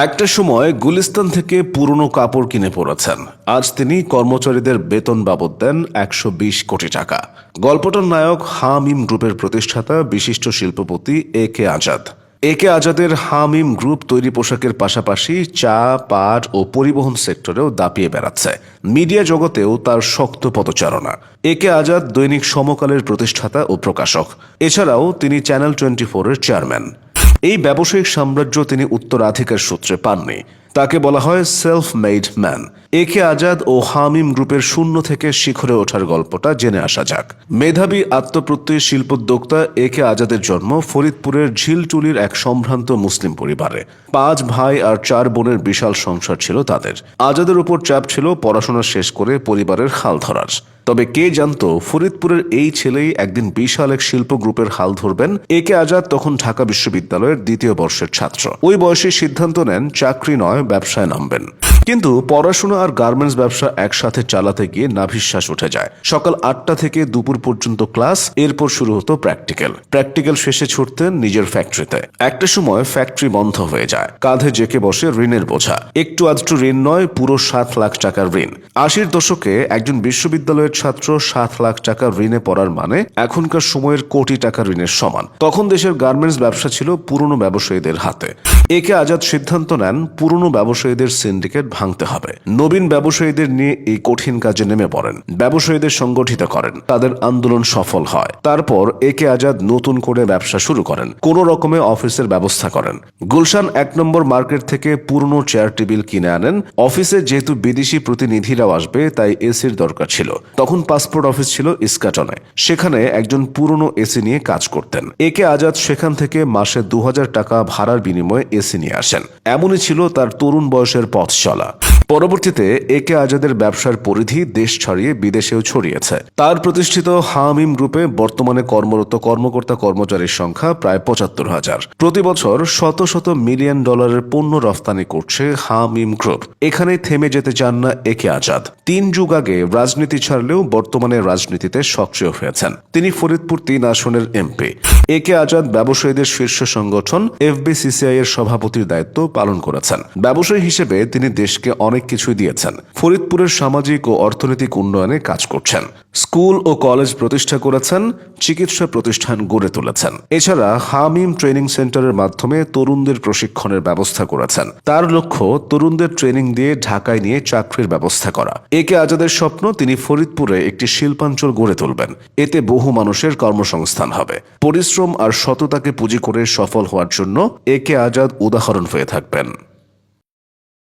একটা সময় গুলিস্তান থেকে পুরনো কাপড় কিনে পড়েছেন। আজ তিনি কর্মচারীদের বেতন বাবদ দেন ১২০ কোটি টাকা। গল্পটার নায়ক হামিম গ্রুপের প্রতিষ্ঠাতা বিশিষ্ট শিল্পপতি এ কে আজাদ। এ কে আজাদের হামিম গ্রুপ তৈরি পোশাকের পাশাপাশি চা, পাট ও পরিবহন সেক্টরেও দাপিয়ে বেড়াচ্ছে। মিডিয়া জগতেও তার শক্ত পদচারণা। এ কে আজাদ দৈনিক সমকালের প্রতিষ্ঠাতা ও প্রকাশক। এছাড়াও তিনি চ্যানেল 24-এর চেয়ারম্যান। এই ব্যবসায়িক সাম্রাজ্য তিনি উত্তরাধিকার সূত্রে পাননি। তাকে বলা হয় সেলফ মেড ম্যান। এ কে আজাদ ও হামিম গ্রুপের শূন্য থেকে শিখরে ওঠার গল্পটা জেনে আসা যাক। মেধাবী আত্মপ্রত্যয়ী শিল্পোদ্যোক্তা এ কে আজাদের জন্ম ফরিদপুরের ঝিলটুলির এক সম্ভ্রান্ত মুসলিম পরিবারে। 5 ভাই আর 4 বোনের বিশাল সংসার ছিল তাদের। আজাদের উপর চাপ ছিল পড়াশোনা শেষ করে পরিবারের হাল ধরার। তবে কে জানতো ফরিদপুরের এই ছেলেই একদিন বিশাল এক শিল্প গ্রুপের হাল ধরবেন। এ কে আজাদ তখন ঢাকা বিশ্ববিদ্যালয়ের 2য় বর্ষের ছাত্র। ওই বয়সে সিদ্ধান্ত নেন চাকরি নয়, ব্যবসায় নামবেন। কিন্তু পড়াশোনা আর গার্মেন্টস ব্যবসা একসাথে চালাতে গিয়ে নাভিশ্বাস উঠে যায়। সকাল 8টা থেকে দুপুর পর্যন্ত ক্লাস, এরপর শুরু হতো প্র্যাকটিক্যাল শেষে ছুটতেন নিজের ফ্যাক্টরিতে। একটা সময় ফ্যাক্টরি বন্ধ হয়ে যায়। কাঁধে জেঁকে বসে ঋণের বোঝা। একটু আধটু ঋণ নয়, পুরো 7 লাখ টাকার ঋণ। 80-র দশকে একজন বিশ্ববিদ্যালয়ের ছাত্র 7 লাখ টাকা ঋণে পড়ার মানে এখনকার সময়ের কোটি টাকা ঋণের সমান। তখন দেশের গার্মেন্টস ব্যবসা ছিল পুরনো ব্যবসায়ীদের হাতে। এ কে আজাদ সিদ্ধান্ত নেন পুরনো ব্যবসায়ীদের সিন্ডিকেট ভাঙতে হবে। নবীন ব্যবসায়ীদের নিয়ে এই কঠিন কাজে নেমে পড়েন। ব্যবসায়ীদের সংগঠিত করেন। তাদের আন্দোলন সফল হয়। তারপর এ কে আজাদ নতুন করে ব্যবসা শুরু করেন। কোনো রকমে অফিসের ব্যবস্থা করেন। গুলশান 1 নম্বর মার্কেট থেকে পুরনো চেয়ার টেবিল কিনে আনেন। অফিসে যেহেতু বিদেশি প্রতিনিধিরাও আসবে, তাই এসির দরকার ছিল। তখন পাসপোর্ট অফিস ছিল ইস্কাটনে। সেখানে একজন পুরনো এসি নিয়ে কাজ করতেন। এ কে আজাদ সেখান থেকে মাসে 2000 টাকা ভাড়ার বিনিময়ে এসি নিয়ে আসেন। এমনই ছিল তার তরুণ বয়সের পথ চলা। পরবর্তীতে এ কে আজাদের ব্যবসার পরিধি দেশ ছাড়িয়ে বিদেশেও ছড়িয়েছে। তার প্রতিষ্ঠিত হামিম গ্রুপে বর্তমানে কর্মরত কর্মকর্তা কর্মচারীর সংখ্যা প্রায় 75,000। প্রতি বছর শত শত মিলিয়ন ডলারের পণ্য রফতানি করছে হামিম গ্রুপ। এখানেই থেমে যেতে চান না এ কে আজাদ। 3 যুগ আগে রাজনীতি ছাড়লেও বর্তমানে রাজনীতিতে সক্রিয় হয়েছেন। তিনি ফরিদপুর 3 আসনের এমপি। এ কে আজাদ ব্যবসায়ীদের শীর্ষ সংগঠন FBCCI এর সভাপতির দায়িত্ব পালন করেছেন। ব্যবসায়ী হিসেবে তিনি দেশকে অনেক কিছুই দিয়েছেন। ফরিদপুরের সামাজিক ও অর্থনৈতিক উন্নয়নে কাজ করছেন। স্কুল ও কলেজ প্রতিষ্ঠা করেছেন। চিকিৎসা প্রতিষ্ঠান গড়ে তুলেছেন। এছাড়া হামিম ট্রেনিং সেন্টারের মাধ্যমে তরুণদের প্রশিক্ষণের ব্যবস্থা করেছেন। তার লক্ষ্য তরুণদের ট্রেনিং দিয়ে ঢাকায় নিয়ে চাকরির ব্যবস্থা করা। এ কে আজাদের স্বপ্ন তিনি ফরিদপুরে একটি শিল্পাঞ্চল গড়ে তুলবেন। এতে বহু মানুষের কর্মসংস্থান হবে। পরিশ্রম আর সততাকে পুঁজি করে সফল হওয়ার জন্য এ কে আজাদ উদাহরণ হয়ে থাকবেন।